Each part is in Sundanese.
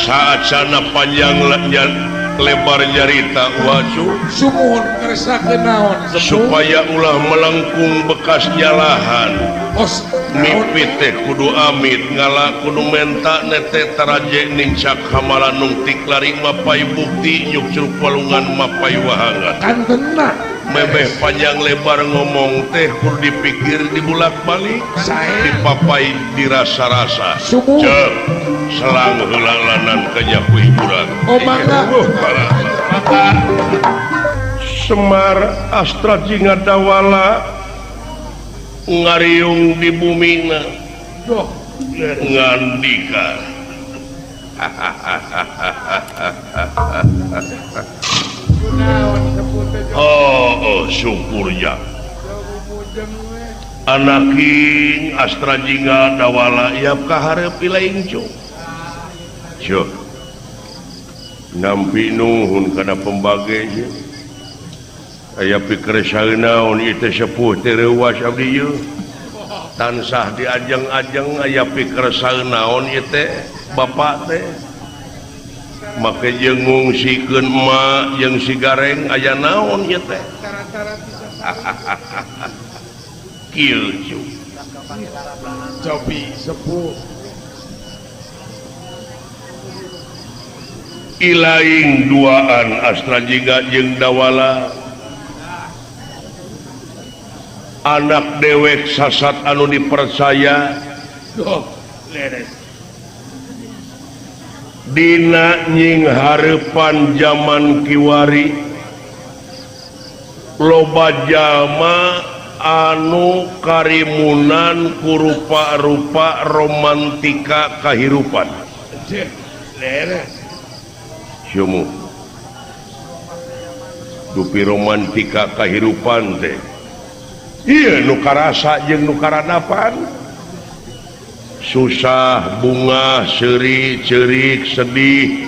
saat sana panjang lebar nyarita supaya ulah melengkung bekasnya lahan mimpi kudu amit ngala kudu menta nete taraje nincak hamalan nungtik lari mapai bukti nyuk palungan mapai wahangan mebeh panjang lebar ngomong teh kudu dipikir dibulak-balik dipapai dirasa-rasa selang helalanan kenyakuih kurang Semar Astra Jinga Dawala ngariung di bumina ngandika syukurnya anaking Astra Jinga Dawala yap kaharep ilaing nampi nuhun karena pembagainya aya pikir naon itu sepuh terewas abdi ieu tansah diajeng-ajeng aya pikir naon itu bapak teh make jeung ngungsikeun emak jeung si gareng aya naon ieu teh kieu cobi sepuh ilaing duaan Astra Jinga jeung Dawala anak dewek sasat anu dipercaya dina nying hareupan zaman kiwari loba jalma anu karimunan kurupa-rupa romantika kahirupan dupi romantika kahirupan teh iya nuka rasa jeung nuka radapan susah bunga seri cerik sedih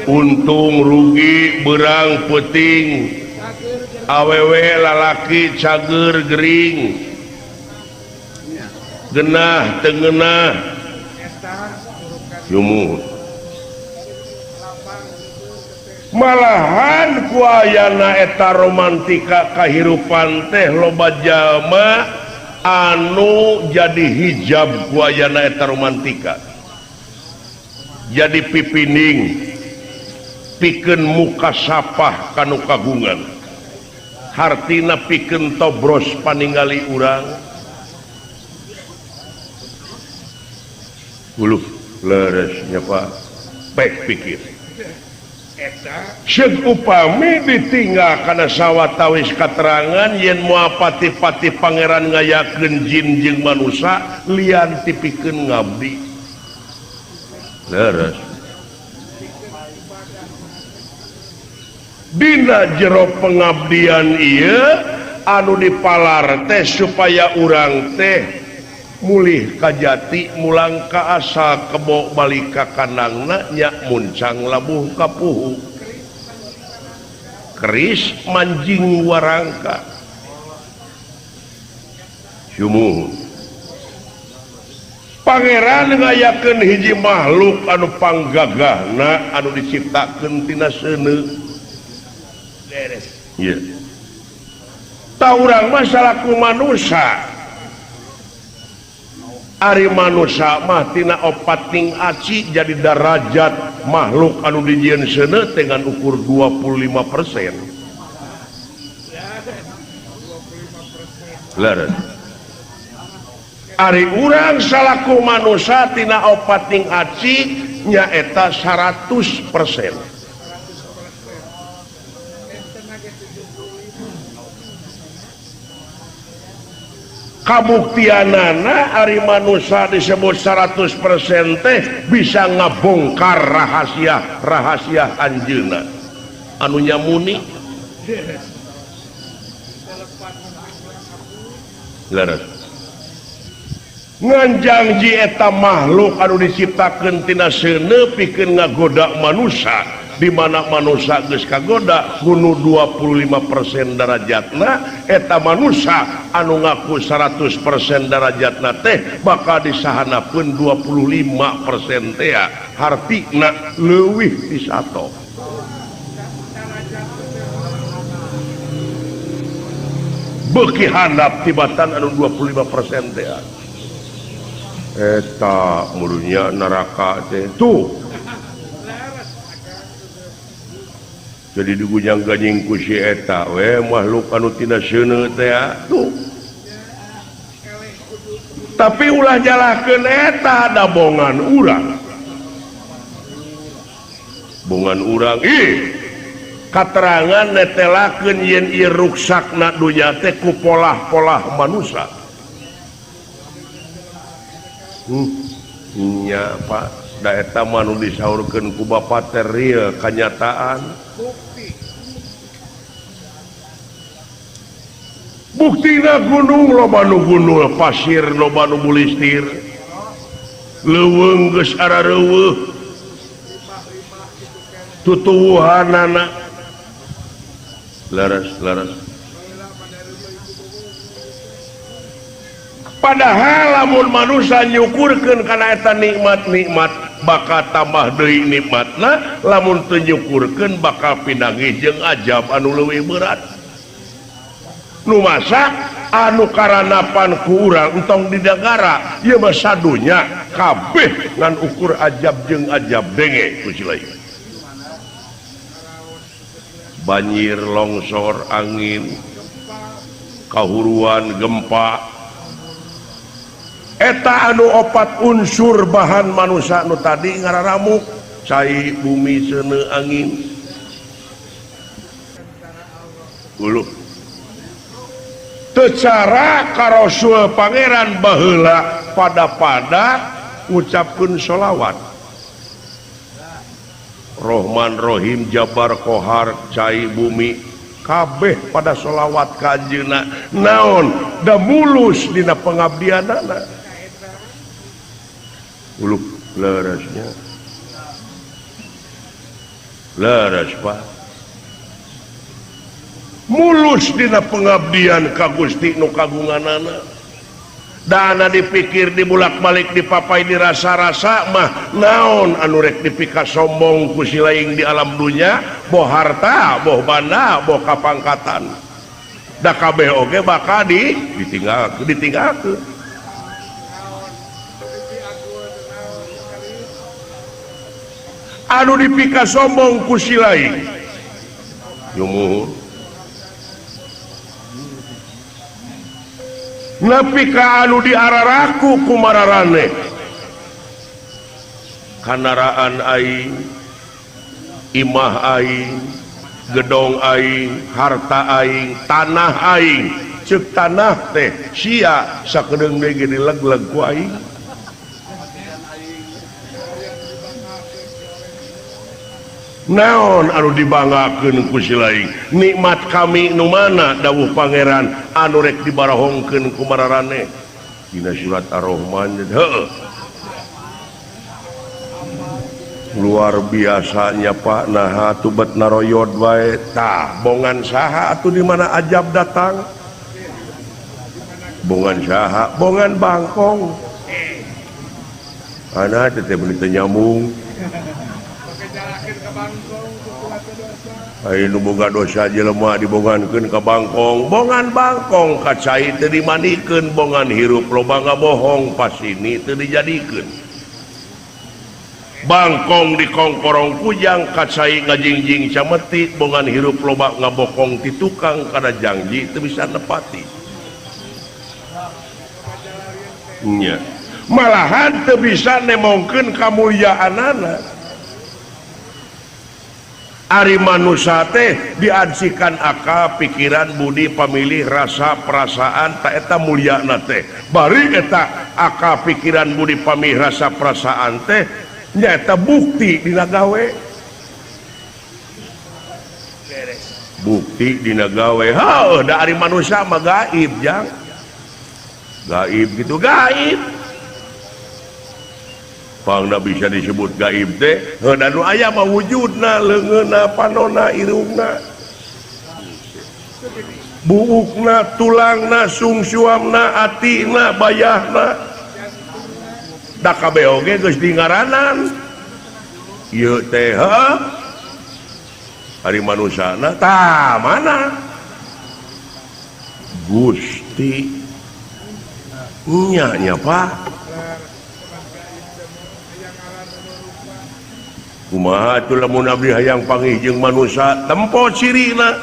untung rugi berang peting awewe lalaki cager gering genah tengenah malahan kuayana eta romantika kahirupan teh loba jalma anu jadi hijab kuayana eta romantika jadi pipining pikeun muka sapah kanu kagungan hartina pikeun tobros paningali urang uluh leresnya Pak pek pikir Syed upami ditinggal karena sawatawis katerangan yen moal pati-pati pangeran ngayakeun jin jeung manusia lian tipikeun ngabdi leres dina jero pengabdian ieu anu dipalar teh supaya urang teh mulih kajati mulang ka asal kebo balik ka kandangna nya muncang labuh kapuhu keris manjing warangka syumuh pangeran ngayakeun hiji makhluk anu panggagahna anu diciptakeun tina seuneu ieu ta urang mah salaku manusia ari manusia mah tina opating aci jadi derajat makhluk anu dijieun seuneu dengan ukur 25%. Leres. Ari urang salaku manusia tina opating aci nyaeta 100%. Kabuktianana ari manusia disebut 100% teh bisa ngabongkar rahasia anjeunna anu nyamuni leres nganjangji eta makhluk anu diciptakeun tina seuneu pikeun ngagoda manusia di mana manusia geus kagoda kudu 25% derajatna eta manusia anu ngaku 100% derajatna teh bakal disahanakeun 25% teh hartina leuwih ti 100. Beki handap tibatan anu 25% teh eta murunya neraka teh tuh jadi digunyang ganying ku si eta we makhluk anu tina seuneu teh tuh tapi ulah jalahkeun eta da bongan urang katerangan netelakeun yen ieu ruksakna dunya teh ku polah-polah manusia. Nya Pak da eta mah nu disaurkeun ku Bapa teh real kanyataan. Buktina gunung loba nu gunul, pasir loba nu bulistir. Leuweung geus arareuweuh. Tutuwuhanana laras padahal lamun manusia nyukurkeun kana eta nikmat-nikmat bakal tambah deui nikmatna lamun teu nyukurkeun bakal pinanggih jeung ajab anu leuwih berat nu masak anu karanapan ku urang entong di negara ieu mah sadunya kabeh ngan ukur ajab jeung ajab denge ku lain banjir, longsor, angin, kahuruan, gempa. Eta anu 4 unsur bahan manusia anu tadi ngararamuk, cai, bumi, seuneu, angin. Uluh. Teu cara ka Rasul Pangeran baheula pada ngucapkeun sholawat. Rohman Rohim Jabar Kohar cai bumi kabeh pada sholawat ka anjeunna naon da mulus dina pengabdianana uluh lerasnya leres Pak mulus dina pengabdian ka Gusti nu kagunganana dana dipikir dibulak-balik dipapai dirasa-rasa mah naon anu rek dipika sombong ku si laing di alam dunya boh harta boh banda boh kapangkatan da kabeh oge bakal ditinggalkeun anu dipika sombong ku si laing nyumuhun nepi ka anu diararaku kumararane kandaraan aing imah aing gedong aing harta aing tanah aing ceuk tanah teh sia sakedeung deui ge dileg-leg ku aing naon anu dibanggakeun ku si laing nikmat kami nu mana dawuh pangeran anu rek dibarahongkeun ku mararane dina surat Ar-Rahman heuh luar biasanya Pak nah tubet naroyod wae tah bongan saha atuh di mana ajab datang bongan saha bongan bangkong ana teh beuneu nyambung ai nu boga dosa jelema dibongankeun ka bangkong bongan bangkong ka cai teu dimanikeun bongan hirup loba ngabohong pasini teu dijadikeun bangkong di kongkorong kujang ka cai ngajingjing cameti bongan hirup loba ngabokong ti tukang kana janji teu bisa nepati nya malahan teu bisa nemongkeun kamulyaanana ari manusia teh diadsikan akal pikiran budi pamilih rasa perasaan tak eta mulyana teh bari eta akal pikiran budi pamilih rasa perasaan teh nyata bukti dina gawe bukti dina gawe heuh da ari manusia mah gaib jang gaib gitu gaib pangna bisa disebut gaib teh dan aya mah wujudna leungeunna panonna irungna buukna tulangna sungsuamna atina bayahna da kabeh oge geus dingaranan ieu teh ari manusana tah mana Gusti nya Pak kumaha atuh lamun abdi hayang panggih jeung manusia tempo cirina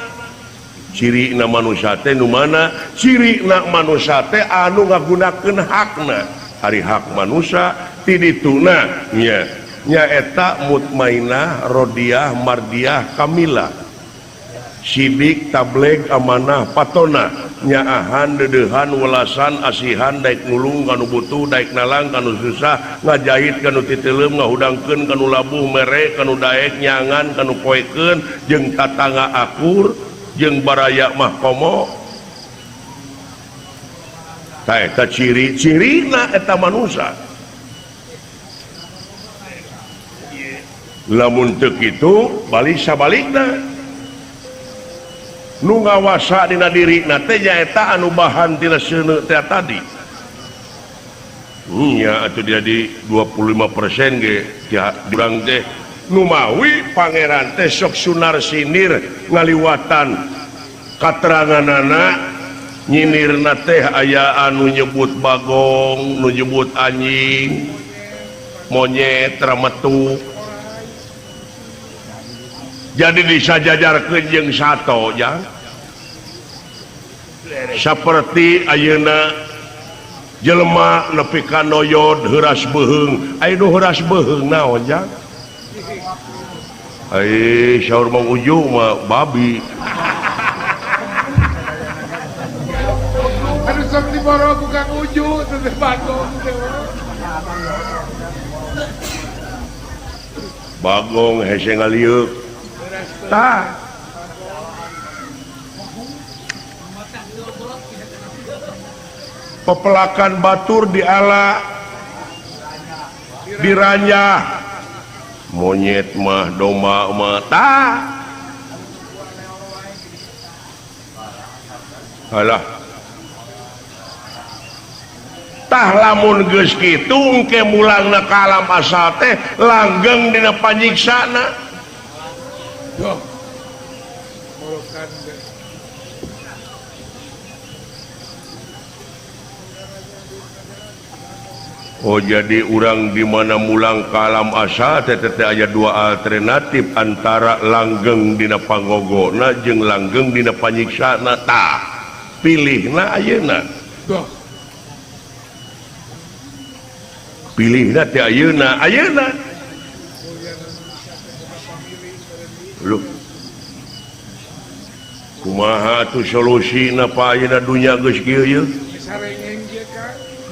manusia teh nu mana cirina manusia teh anu ngagunakeun hakna ari hak manusia ti dituna nya eta mutmainah rodiyah mardiyah kamilah sidik tableg amanah patona nyaahan dedehan welasan asihan daek nulung kanu butuh daek nalang kanu susah ngajahit kanu titeleum ngahudangkeun kanu labuh mere kanu daek nyangan kanu poekeun jeung tatangga akur jeung baraya mah komo ta eta ciri-cirina eta manusia lamun teu kitu balik sabalikna nu ngawasa dina dirina teh nyaeta anu bahan tina seuneu teh tadi nya atuh dia di 25% ge urang teh nu mawi pangeran teh sok sunar sinir ngaliwatan kateranganana nyinirna teh aya anu nyebut bagong nu nyebut anjing monyet rametuk jadi disajajarkeun jeung sato ya saperti ayeuna jelema nepi ka noyod heuras beuheung aya nu heuras beuheung naon ja saur Mang Uju mah babi aduh sok diboro ku Kang Uju teh bagong bagong hese ngaliuk tah pepelakan batur diala diranyah monyet mah domba mah tah alah tah lamun geus kitu engke mulangna ka alam asal teh langgeng dina panyiksana oh jadi urang di mana mulang ka alam asa teh aya dua alternatif antara langgeng dina pangogona jeung langgeng dina panyiksana tah pilihna ayeuna pilihna teh ayeuna lu kumaha tuh solusina pa ayeuna dunya geus kieu ye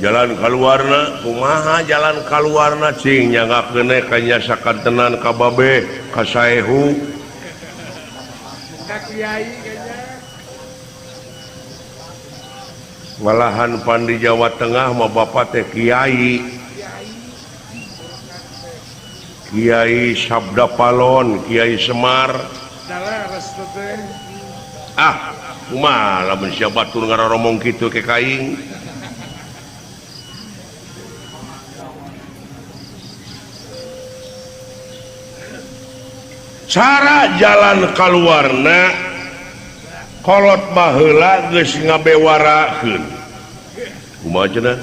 jalan kaluarna kumaha jalan kaluarna cing nyanggakeun kanya sakantenan ka babe ka saehu ka kiai kanya malahan pan di Jawa Tengah mah bapak teh kiai Kiai Sabda Palon, Kiai Semar. Kumaha lamun sia batur ngaroromong kitu ke kaing. Cara jalan kaluarna kolot baheula geus ngabewarakeun. Kumaha cenah?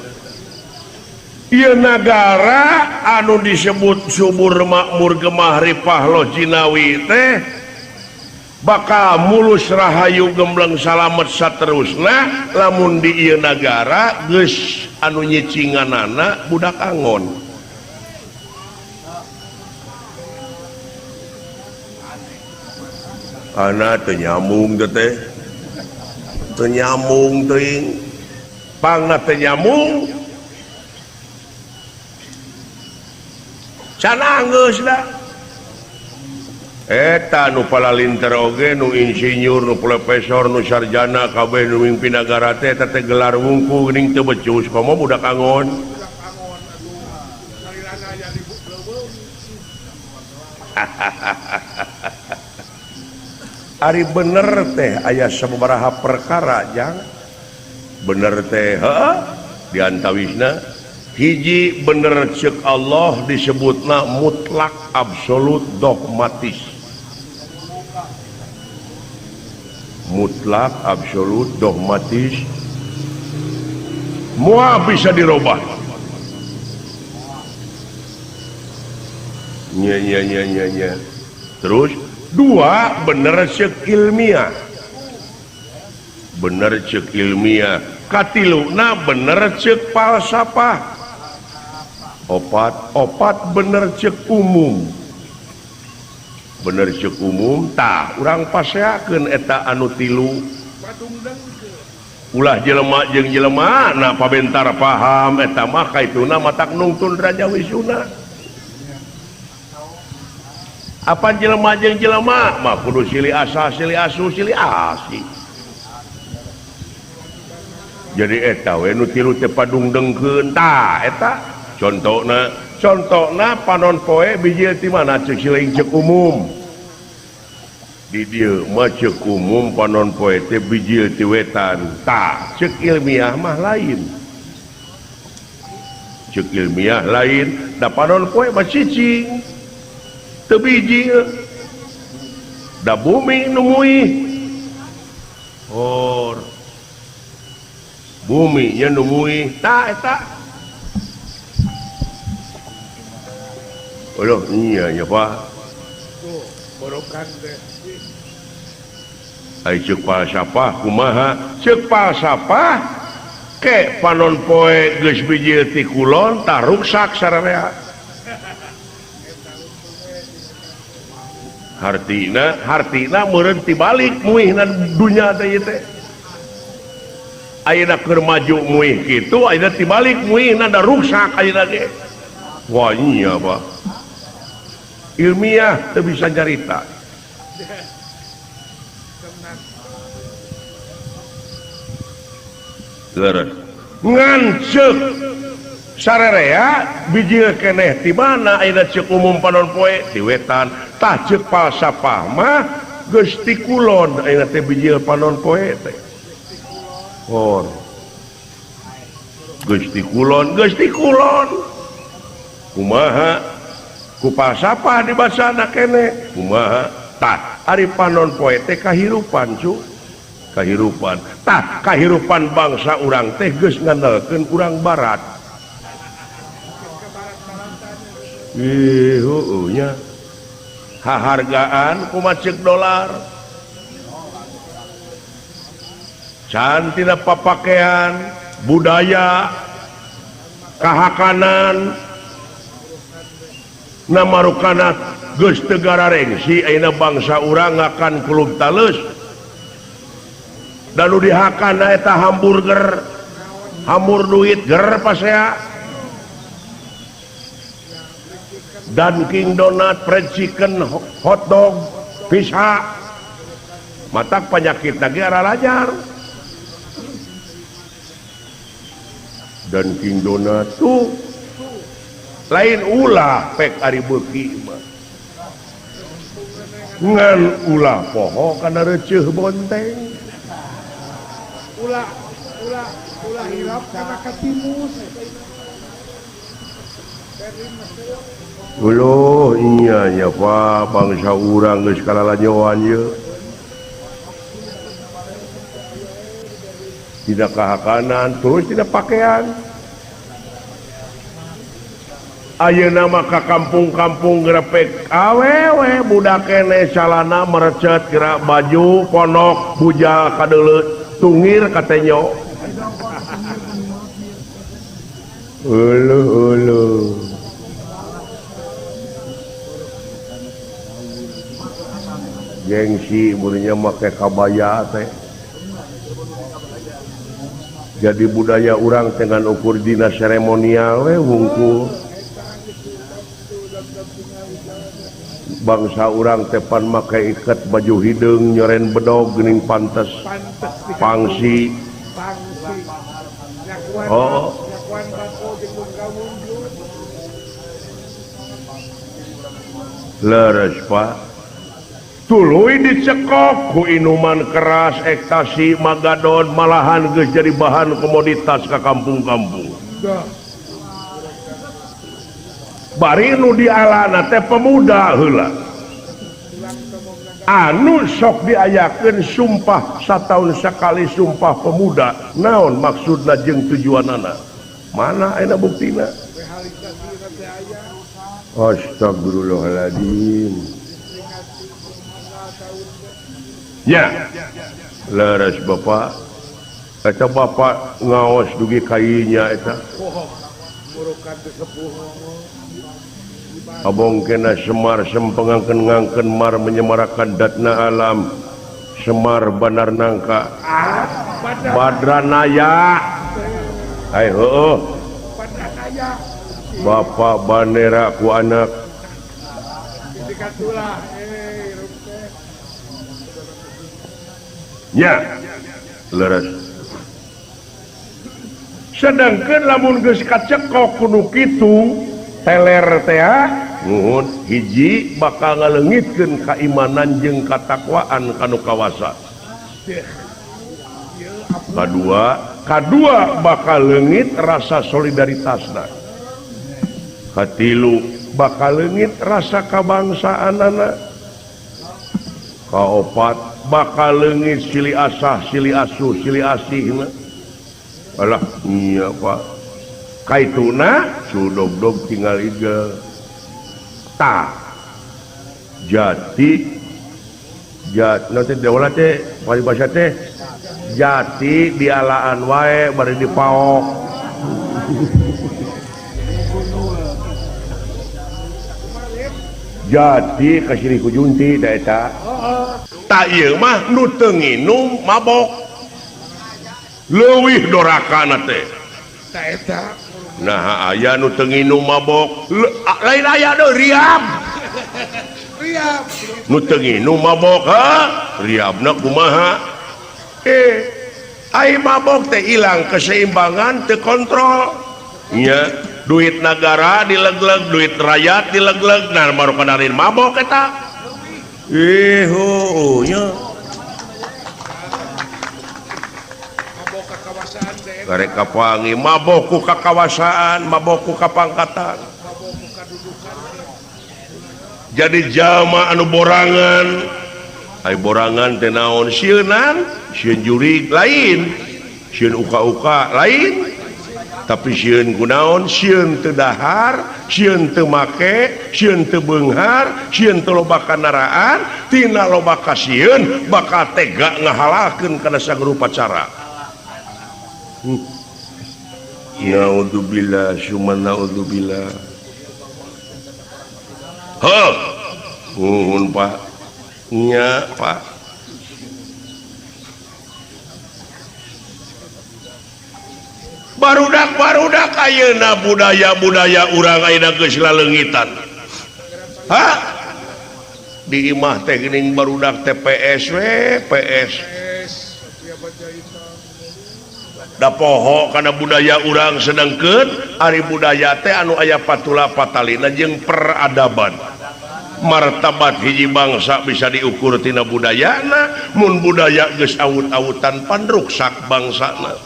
Ieu nagara anu disebut subur makmur gemah ripah loh Jinawi teh bakal mulus rahayu gembleng salamet saterusna lamun di ieu nagara geus anu nyicinganana budak angon. Ana teu nyambung teh. Teu nyambung teuing. Pangna teu nyambung. Cananggeus da eta nu palalinter oge nu insinyur nu profesor nu sarjana kabeh nu mimpi nagara teh eta teh gelar wungkul geuning teu becus komo budak angon Ari bener teh aya sababaraha perkara jang bener teh diantawisna hiji bener ceuk Allah disebutna mutlak absolut dogmatis mutlak absolut dogmatis moal bisa dirubah nya terus dua bener ceuk ilmiah bener ceuk ilmiah katiluna bener ceuk falsafah opat bener ceuk umum bener ceuk umum tah urang paseakeun eta anu tilu ulah jelema jeung jelema na pabentar paham eta mah kaituna matak nungtun raja wisuna apa jelema jeung jelema mah kudu silih asa silih asu silih asi jadi eta we nu tilu teh padungdengkeun tah eta contohna panon poe bijil ti mana ceuk siling ceuk umum di dieu mah ceuk umum panon poe teh bijil ti wetan tah ceuk ilmiah mah lain ceuk ilmiah lain da panon poe mah cicing teu biji da bumi nu muih bumi nya nu muih tah eta Aduh, iya ya Pak. Borokan teh. Ai ceuk falsafah kumaha? Ceuk falsafah ke panon poe geus bijil ti kulon tah ruksak sararea. Hartina meureun tibalik muihna dunya teh ieu teh. Ayeuna keur maju muih kitu, ayeuna tibalik muihna da ruksak ayeuna ge. Wah iya Pak. Ilmiah teu bisa nyarita. Leres. Ngan ceuk sararea bijil keneh ti mana ayeuna ceuk umum panon poe ti wetan tah ceuk falsafah mah geus ti kulon ayeuna teh bijil panon poe teh. Geus ti kulon. Kumaha? Ku falsafah dibasana keneh kumaha tah ari panon poe teh kahirupan cu kahirupan tah kahirupan bangsa urang teh geus ngandalkeun urang barat nya hahargaan kumaha ceuk dolar can tina papakean budaya kahakanan namarukana geus teu gararengsi ayeuna bangsa urang akan kulub taleus dan nu dihakana eta hamburger hamur duit ger pasea Dunkin Donut fried chicken hotdog pizza matak penyakit lagi arah lajar Dunkin Donut tuh lain ulah pek ari beuki mah ngan ulah poho kana reuceuh bonteng ulah hilap kana katimus ulo iya nya Pak bangsa urang geus kalalanyoan ieu tidak kahakanan terus tidak pakaian ayeuna mah ka kampung-kampung grepek awewe budak keneh calana merecet kira baju ponok bujal kadeuleut tungir katenyo ulu gengsi murinya make kabaya teh jadi budaya urang dengan ukur dina seremonial we wungkul bangsa urang tepan make iket baju hideung nyoren bedog geuning pantes pangsi leres Pak tuluy dicekok ku inuman keras ekstasi magadon malahan geus jadi bahan komoditas ke kampung-kampung bari nu dialana teh pemuda heula anu sok diayakeun sumpah satahun sekali sumpah pemuda naon maksudna jeung tujuanana mana ayeuna buktina astagfirullahaladzim ya leres Bapak eta Bapak ngaos dugi kainya eta abong kena Semar sempengangken-ngangken mar menyemarakan datna alam Semar Bandar Nangka Badranaya ai heuh Bapak Banera ku anak nya leres sedangkan lamun geus kacekok kudu kitu teler teh nuhun hiji bakal ngaleungitkeun keimanan jeung katakwaan kanu kawasa kadua bakal leungit rasa solidaritasna katilu bakal leungit rasa kabangsaanana kaopat bakal leungit silih asah silih asuh silih asihna alah iya Pak kaituna sudog-dog tinggal iga ta jati nanti dewa teh bahasa teh jati dialaan wae bari dipaok jati kasih ku junti da eta tak ieu mah nu teu nginum mabok leuwih dorakana teh ta eta nah aya nu teu nginum mabok lain aya deui riab nu teu nginum mabok ha riabna kumaha ai mabok teh ilang keseimbangan teu kontrol nya duit negara dilegleg duit rakyat dilegleg nah baru kadarin mabok eta nya garek kapangi mabok ku kakawasaan mabok ku kapangkatan jadi jalma anu borangan ai borangan teh naon sieunan sieun jurig lain sieun uka-uka lain tapi sieun kunaon sieun teu dahar sieun teu make sieun teu beunghar sieun teu loba kandaraan tina loba kasieun bakal tega ngahalakeun kana sagrupa cara naudzubillah summa naudzubillah nuhun Pak nya Pak barudak ayeuna budaya urang ayeuna geus laleungitan di imah teh geuning barudak TPS we PS da poho karena budaya urang sedengkeun ari budaya teh anu aya patula patalina jeung peradaban martabat hiji bangsa bisa diukur tina budayana mun budaya geus awut-awutan pan ruksak bangsana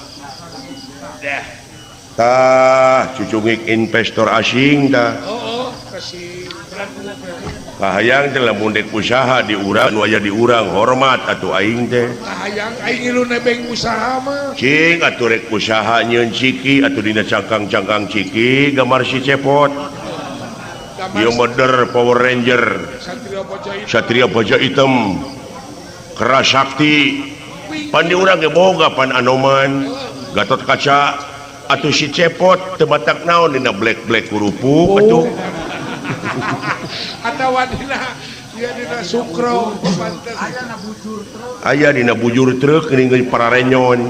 tah cucungik investor asing tah kahayang teh lamun dek usaha di urang nu aya di urang hormat atuh aing teh kahayang aing ilu nebeng usaha mah cing atuh rek usaha nyeun ciki atuh dina cangkang-cangkang ciki gambar si cepot ieu modder Power Ranger Satria Baja Hitam keras sakti pan di urang ge boga pan Anoman Gatot Kaca atuh si cepot teu batak naon dina black kurupuk atuh atawa dina sukro aya dina bujur truk geuning pararenyon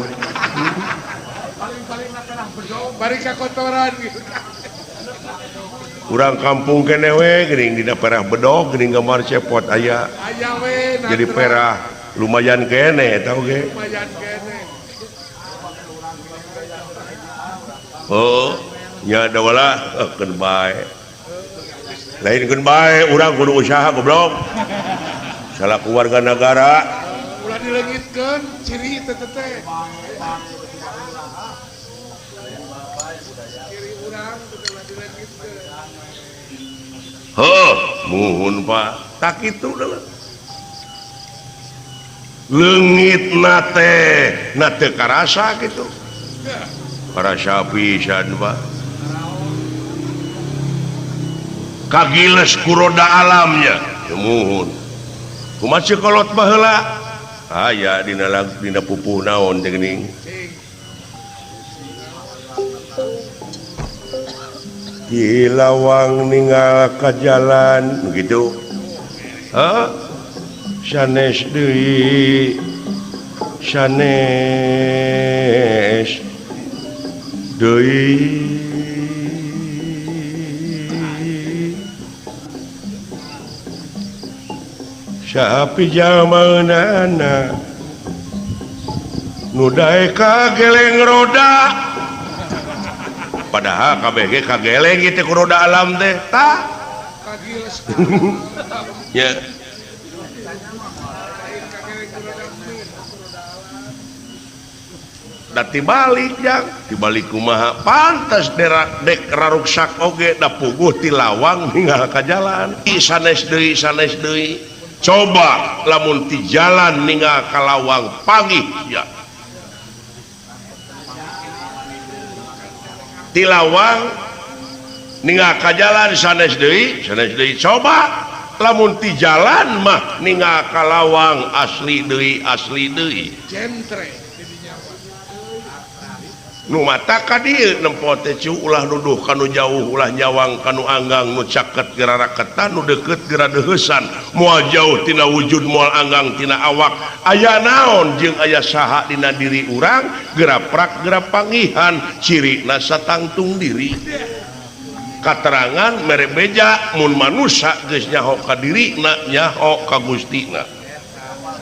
bari kakotoran urang kampung keneh we geuning dina perah bedog geuning gambar cepot aya we jadi perah lumayan keneh eta oge lumayan keneh nya da wala keun bae lain kan baik urang kudu usaha goblok salah keluarga negara ulah dileungitkeun ciri teh teh ciri urang kudu ulah dileungitkeun heuh muhun Pak tak kitu deuleu leungitna teh karasa kitu karasa pisan Pak kagiles kuroda alamnya muhun kumaha kolot baheula aya dina pupuh naon teh geuning di lawang ninggal ka jalan gitu sanes deui sanes deui sapi jamanana nu daek kageleng roda padahal KBG kageleng gitu ku roda alam teh tah kagiles ya da tibalik jang tibalik kumaha pantes dek raruksak oge da puguh ti lawang ninggal ka jalan sanes deui coba lamun ti jalan ninggal ka lawang pagi ya ti lawang ninggal ka jalan sanes deui coba lamun ti jalan mah ninggal ka lawang asli deui jentre nu mata ka dieu nempo teh cu ulah nuduh kanu jauh ulah nyawang kanu anggang nu caket geura raketan nu deukeut geura deuheusan moal jauh tina wujud moal anggang tina awak aya naon jeung aya saha dina diri urang geura prak geura panggihan cirina satangtung diri katerangan mere beja mun manusia geus nyaho ka dirina nyaho ka gustina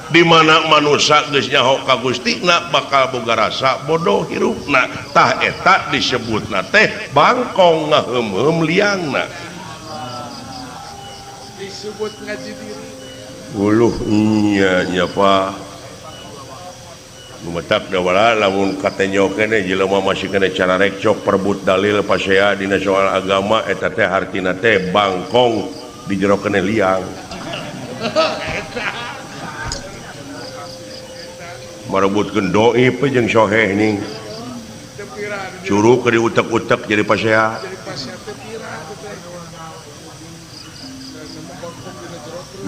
di mana manusia geus nyaho ka gustina bakal boga rasa bodoh hirupna tah eta disebutna teh bangkong ngaheum-heum liangna disebut ngaji diri uluh nya Pak numetak da wala lamun katenyo keneh jelema masih kena cara rekcok perebut dalil pasea dina soal agama eta teh hartina teh bangkong di jero keneh liang marebutkeun doi pe jeung soheh ning curug ke diutek-utek jadi pasea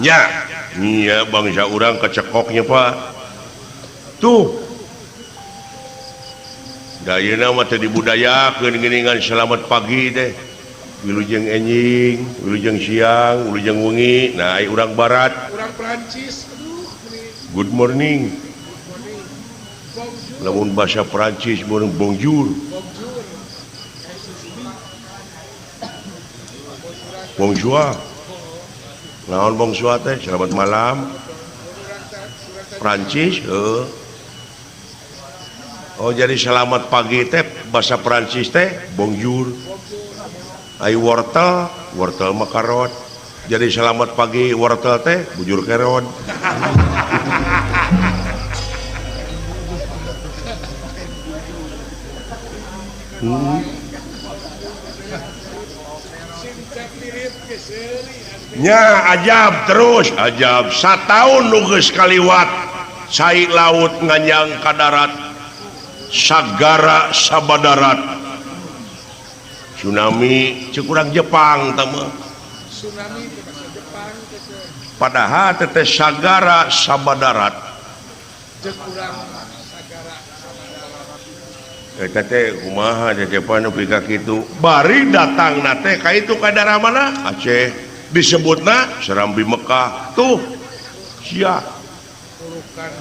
nya iya bangsa urang kecekoknya Pak tuh dayeuna mah teh dibudayakeun geuningan selamat pagi teh wilujeng enjing wilujeng siang wilujeng wengi nah ai urang barat urang Prancis good morning lamun bahasa Prancis meureun bonjour bonjour naon bonjour teh selamat malam Prancis oh jadi selamat pagi teh bahasa Prancis teh bonjour ai wortel mah karot jadi selamat pagi wortel teh bujur kerod nya ajab sataun nu geus kaliwat cai laut nganyang ka darat sagara sabadarat tsunami ceuk urang Jepang teh mah tsunami ke bahasa Jepang padahal teh sagara sabadarat jeung urang sagara eta teh kumaha Jepang nepi ka kitu bari datangna teh ka itu ka daerah mana Aceh disebutna Serambi Mekah tuh sia urukan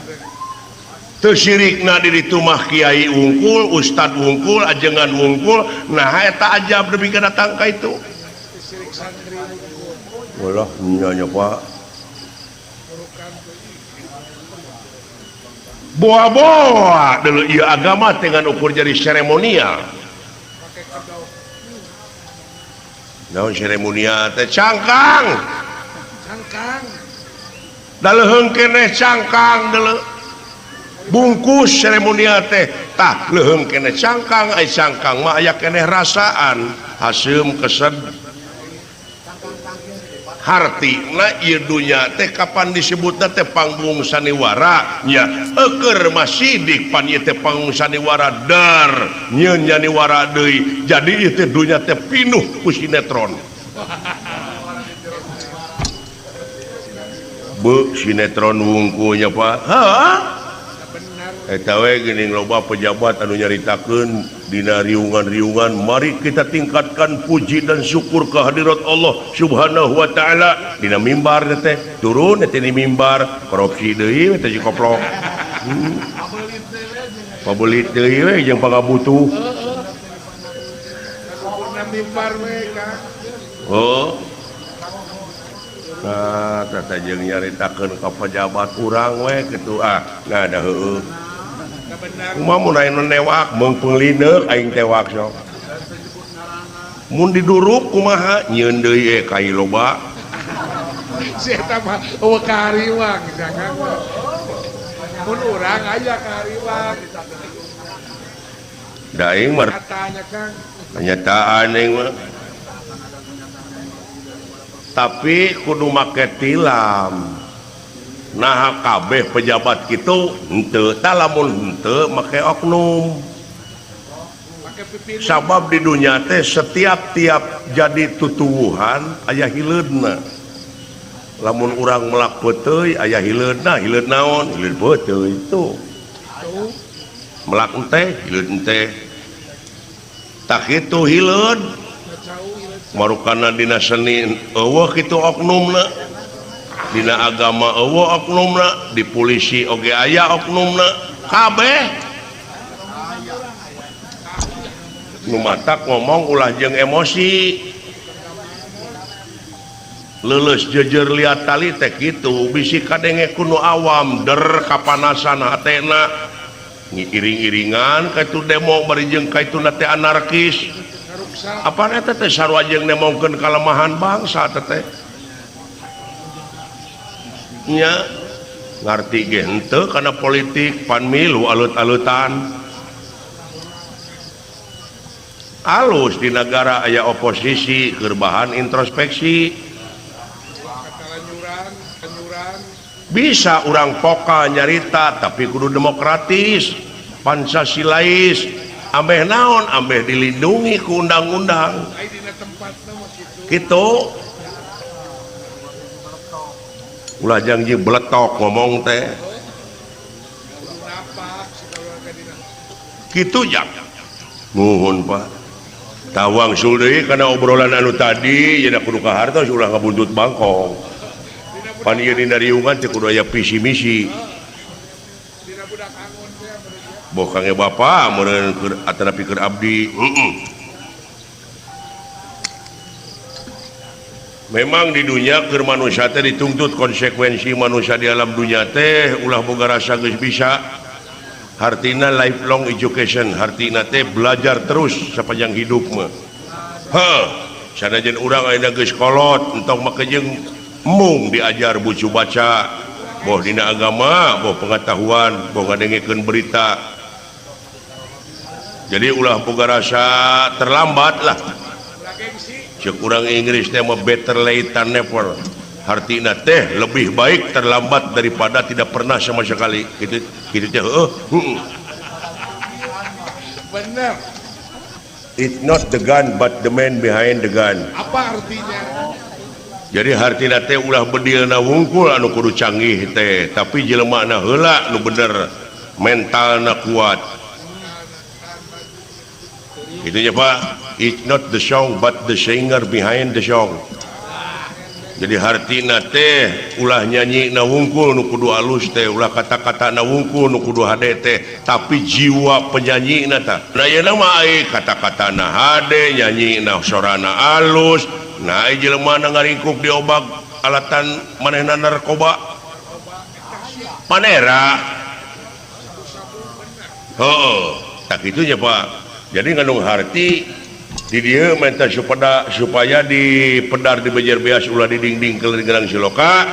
teu sirikna di ditu mah kiai wungkul ustad wungkul ajengan wungkul nah eta ajab nepi ka datang ka itu sirik santri walah nya Pak boa-boa dulu ieu agama dengan ukur jadi seremonial naon seremonia teh cangkang Cangkang. daleuheung keneh cangkang deuleu bungkus seremonia teh tah leuheung keneh cangkang ai cangkang mah aya keneh rasaan haseum kesed hartina ieu dunya teh kapan disebutna teh panggung saniwara nya eukeur masidik pan ieu teh panggung saniwara dar nyeun nyaniwara deui jadi ieu teh dunya teh pinuh ku sinetron bu sinetron wungkunya Pak eta we geuning loba pejabat anu nyaritakeun dina riungan-riungan mari kita tingkatkan puji dan syukur kehadirat Allah Subhanahu wa taala dina mimbar teh turun teh di mimbar korupsi deui teh dikoplok pabelit deui we jeung pangabutuh Sempurna mimbar we Kang. oh nah tata jeung nyaritakeun ka pejabat urang we kitu ngada heueuh Benar. kumaha mun aya nu newak meung peunglineuk aing tewak sok mun diduruk kumaha nyieun deui kai loba Si eta mah eueuh kahariwang jangan. Mun urang aya kahariwang. da aing mah Katanya Kang. kenyataan aing mah tapi kudu make tilam nah kabeh pejabat kitu henteu tah lamun henteu make oknum Pakai pipin. sabab di dunia teh setiap jadi tutuwuhan aya hileudna lamun urang melak peuteui aya hileudna hileud naon hileud peuteui itu Tuh. melak ente hileud ente tak kitu hileud marukana dina seni eueuh kitu oknumna dina agama eueuh oknumna di polisi oge aya oknumna kabeh nu matak ngomong ulah jeung emosi leuleus jejer liat tali teh kitu bisi kadenge kuno awam der kapanasan hatena ngiring-iringan kaitu demo bari jeung kaituna teh anarkis Karuksa. apa eta teh sarua jeung nemongkeun kalemahan bangsa teh nya ngarti ge henteu kana politik pan milu alut-alutan alus di negara aya oposisi keur bahan introspeksi Kanyuran. bisa urang poka nyarita tapi kudu demokratis pancasilais ambeh naon ambeh dilindungi ku undang-undang Ai dina tempatna mah kitu. gitu ulah janji beletok ngomong teh Kudu napak segala ka dina. gitu jak nuhun Pak tawang sul deui kana obrolan anu tadi nya kudu kahartos ulah ngabuntut bangkong pan ieu dina riungan teh kudu aya visi misi Dina budak angon teh bener. boh kange bapa meureun keur atana pikeun abdi memang di dunia keur manusia teh dituntut konsekuensi manusia di alam dunia teh ulah boga rasa geus bisa hartina lifelong education hartina teh belajar terus sepanjang hidup mah sanajan urang ayeuna geus kolot entok make jeung mung diajar bucu baca boh dina agama boh pengetahuan boh ngadengekeun berita jadi ulah boga rasa terlambat lah Gengsi. cek urang Inggris teh mah better late than never artina teh lebih baik terlambat daripada tidak pernah sama sekali gitu teh Bener. it's not the gun but the man behind the gun Apa artinya? jadi hartina teh ulah bedilna wungkul anu kudu canggih teh tapi jelema heula nu bener mentalna kuat itu nya Pak it's not the song but the singer behind the song jadi hartina teh ulah nyanyi na wungkul nu kudu alus teh ulah kata-kata na wungkul nu kudu hade teh tapi jiwa penyanyi na tah nah yeuna mah ai kata-kata na hade nyanyi na sorana alus nah ai jelema na ngaringkuk di obag alatan manehna narkoba panera heeh tak kitu nya Pak jadi ngandung harti di dia minta supaya di pedar di bejer beas ulah di dinding kelerang siloka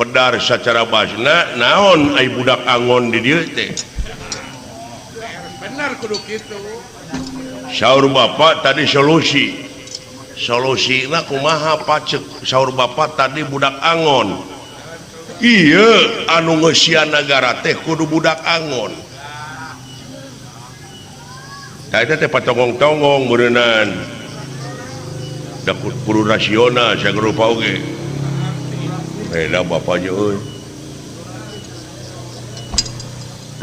pedar secara basna naon ai budak angon di dia teh benar kudu gitu saur bapak tadi solusina kumaha pacek saur bapak tadi budak angon iya anu ngeusian negara teh kudu budak angon tadi teh patongong-tongong berenang da kudu rasional saya rupa oge dah bapaknya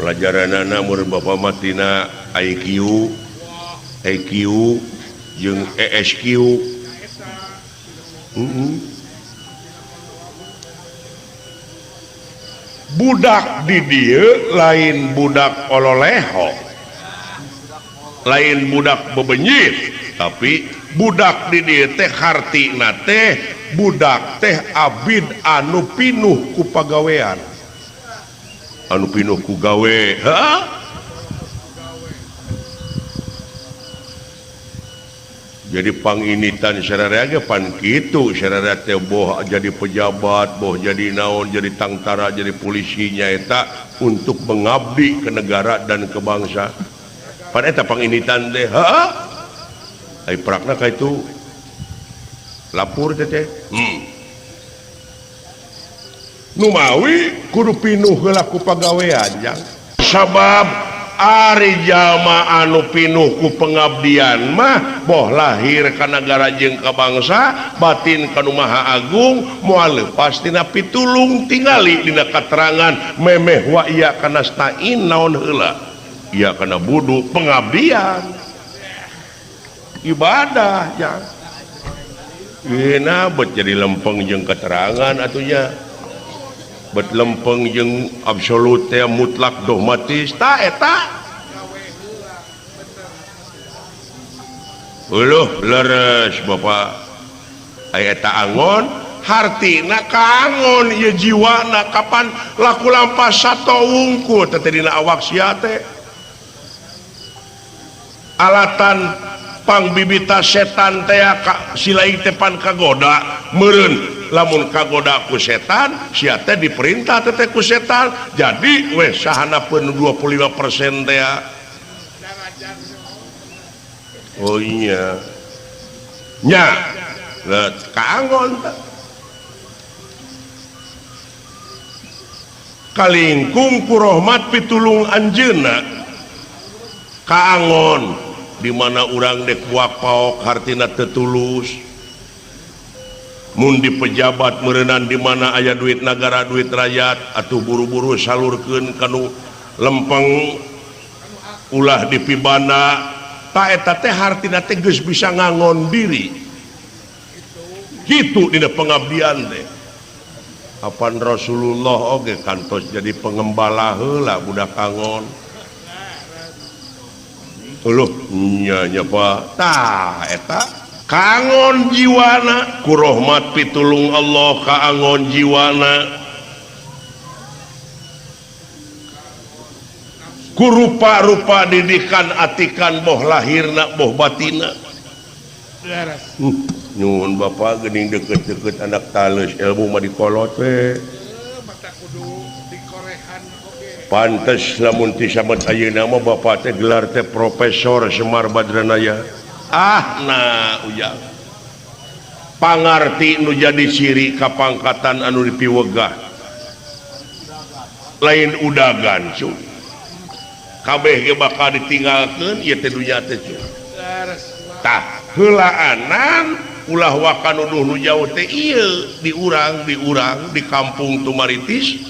pelajaranana mun bapak matina IQ jeung ESQ budak di dieu lain budak ololeho lain budak bebenyit tapi budak di dieu teh hartina teh budak teh abid anu pinuh ku pagawean anu pinuh ku gawe jadi panginitan sararea ge pan kitu sararea teh boh jadi pejabat boh jadi naon jadi tangtara jadi polisi nyaeta untuk mengabdi ke negara dan ke bangsa pan eta panginitan teh ai prakna ka itu lapur teh nu mawi kudu pinuh heula ku pagawean jang sabab ari jalma anu pinuh ku pengabdian mah boh lahir ka nagara jeung ka bangsa batin ka nu maha agung moal leupas tina pitulung tingali dina katerangan memeh wa iya kana stain naon heula iya kana budu pengabdian ibadah ya ina bet jadi lempeng jeung keterangan atunya bet lempeng jeung absolut teh mutlak dogmatis ta eta leres bapak aya eta angon hartina kangon ieu jiwana kapan laku lampas sato wungkul teh dina awak sia teh alatan pangbibita setan teh silai teh pan kagoda meureun lamun kagoda ku setan sia teh diperintah teh ku setan jadi weh sahanapeun 25% teh oh iya nya kaangon kalingkung ku rahmat pitulung anjeunna kaangon di mana urang dek wapaok hartina teu tulus mun di pejabat meureunnan di mana aya duit negara duit rakyat atuh buru-buru salurkeun kanu lempeng ulah dipibana ta eta teh hartina teh geus bisa ngangon diri kitu dina pengabdian teh apan Rasulullah oge kantos jadi pengembala heula budak angon uluh nya Pak tah eta kangon jiwana ku rahmat pitulung Allah kaangon jiwana ku rupa-rupa didikan atikan boh lahirna boh batina nyuhun bapak geuning deket-deket anak tales ilmu mah dikolot we mata kudu dikorehan oge pantes lamun ti samet ayeuna mah bapak teh gelar teh Profesor Semar Badranaya nah ujang pangarti nu jadi ciri kapangkatan anu dipiwegah lain udagan cu kabeh ge bakal ditinggalkeun ieu teh dunya teh cu tah heulaanan ulah wakan nuduh nu jauh teh ieu di urang di kampung Tumaritis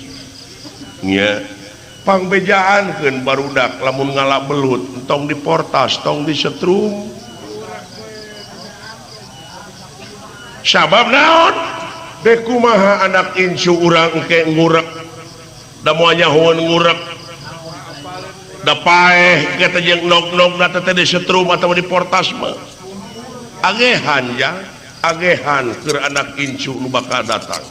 nya pangbejaankeun barudak lamun ngalak belut tong diportas tong disetrum sabab naon dek kumaha anak insu urang engke ngurek da moal nyahoeun ngurek da paeh kata jeung nog-nog na teh disetrum atawa diportas mah agehan ya agehan keur anak insu nu bakal datang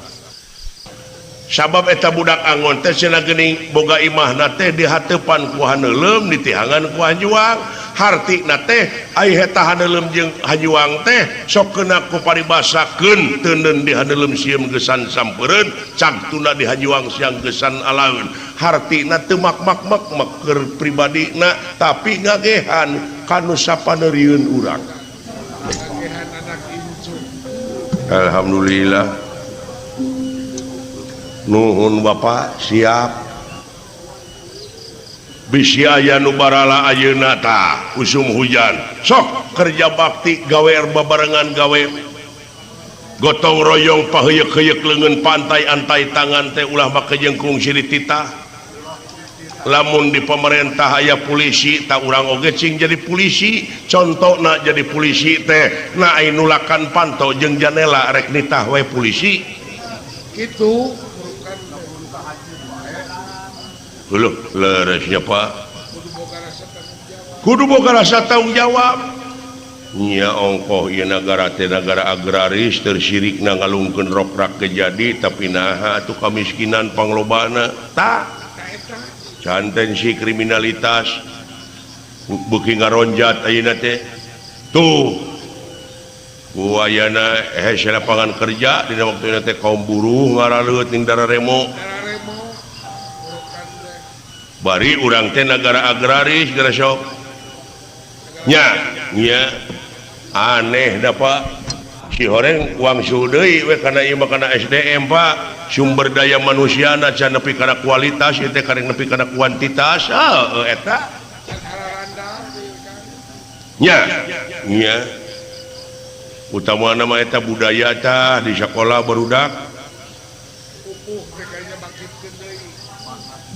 sabab eta budak angon teh cenah geuning boga imahna teh dihateupan ku haneulem ditihangan ku hanjuang harti teh tahanlum jeung hajuang teh sok kena ku paribasakeun tenen di handelum sieum gesan sampereun cag tuna di hajuang siang gesan alaun harti teu mak-mak keur pribadina tapi ngagehan kanu sapaneurieun urang. Alhamdulillah nuhun Bapak siap bisi aya nu barala ayeuna tah usum hujan sok kerja bakti gawe babarengan gawe gotong royong paheuyek-heuyek leungeun pantai antai tangan teh ulah make jengkung siri titah lamun di pemerintah aya polisi tak urang oge cing jadi polisi contohna jadi polisi teh na ai nulakan pantau jeung janela rek nitah we polisi Gitu. Huluh leresnya Pak kudu boga rasa tanggung jawab nya ongkoh ieu negara teh negara agraris tersirik na ngalungkeun rokrak kejadi tapi naha atuh kamiskinan panglobana tah can tensi kriminalitas beuki ngaronjat ayeuna teh tuh kuayana hese lapangan kerja dina waktuna teh kaum buruh ngaraleut ning dararemo bari urang teh negara agraris gara sok nya aneh da Pak si horeng uang suhu deui we kana ieu mah kana SDM Pak sumber daya manusiana can nepi kana kualitas ieu teh kareng nepi kana kuantitas eta nya utamana mah eta budaya tah di sakola barudak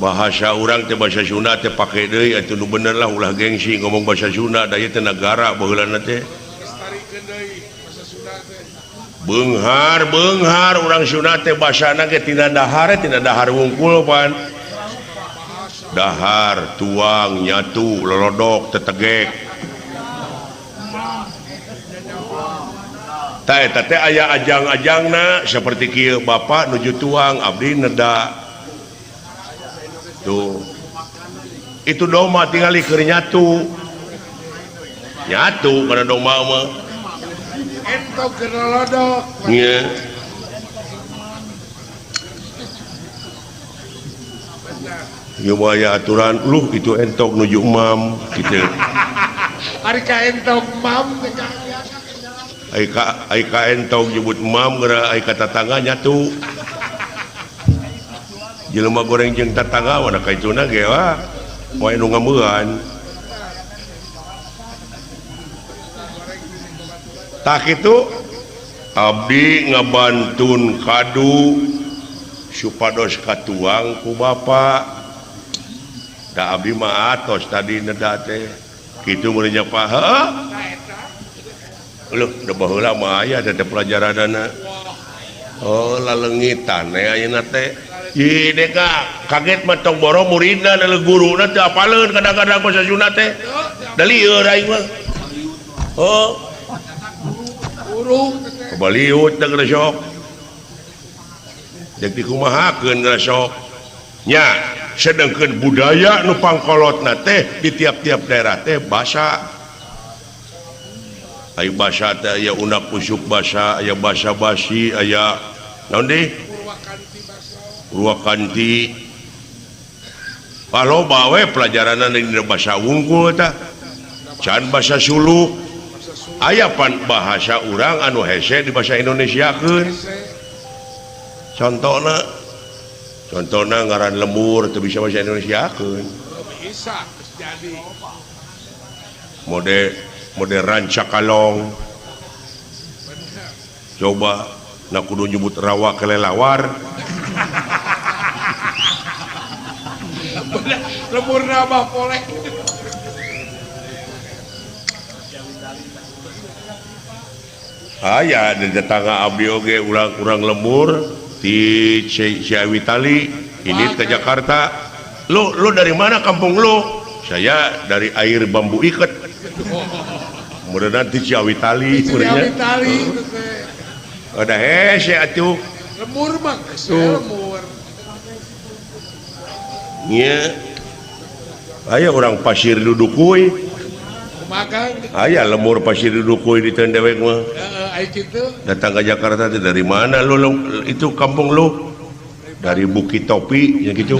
bahasa urang teh bahasa Sunda teh pake deui atuh nu bener lah ulah gengsi ngomong bahasa Sunda da ieu teh negara baheulana teh beunghar urang Sunda teh basana ge tina dahar wungkul pan dahar tuang nyatu lolodok tetegek tah eta teh aya ajang-ajangna saperti kieu Bapak nuju tuang abdi neda tuh itu domba tinggal keur nyatu karena domba mah entok keur lodok nya ieu mah aya aturan luh itu entok nuju mam kitu ari ka entok mam ai ka entok nyebut mam geura ai ka tatangga nyatu jelema goreng jeung tatangga wana kaituna ge wah moe nu ngameuan tah kitu abdi ngabantun kadu supados katuang ku Bapak da abdi mah atos tadi neda teh kitu mun nya Pak heuh leuh da baheula mah aya da pelajaranana oh laleungitan ayeuna teh Ih deka kaget mah tong boro muridna da guruna teh apaleun kadang-kadang bahasa Sunda teh da lieur aing mah oh guru kebaliut da geura sok deuk dikumahakeun geura sok nya sedengkeun budaya nu pangkolotna teh di tiap-tiap daerah teh basa aya basa teh aya unak pusuk basa aya basa basi aya naon deui Purwakanti paloba we pelajaran di bahasa wungkul tah can bahasa Sulu aya pan bahasa urang anu hese di bahasa Indonesiakeun contohna ngaran lembur teu bisa bahasa Indonesiakeun bisa jadi mode rancakalong coba na kudu nyebut rawa kelelawar lembur nambah polek aya di tetangga abdi oge urang lembur di Ciawi Tali ini ke Jakarta lu dari mana kampung lu saya dari air bambu iket kemudian nanti Ciawi Tali ada hese atuh lembur mah lembur nya aya orang pasir duduk kuy makan aya lemur pasir dukui di Tendewek mah air gitu datang ke Jakarta itu dari mana lo itu kampung lo dari Bukit Topi ya gitu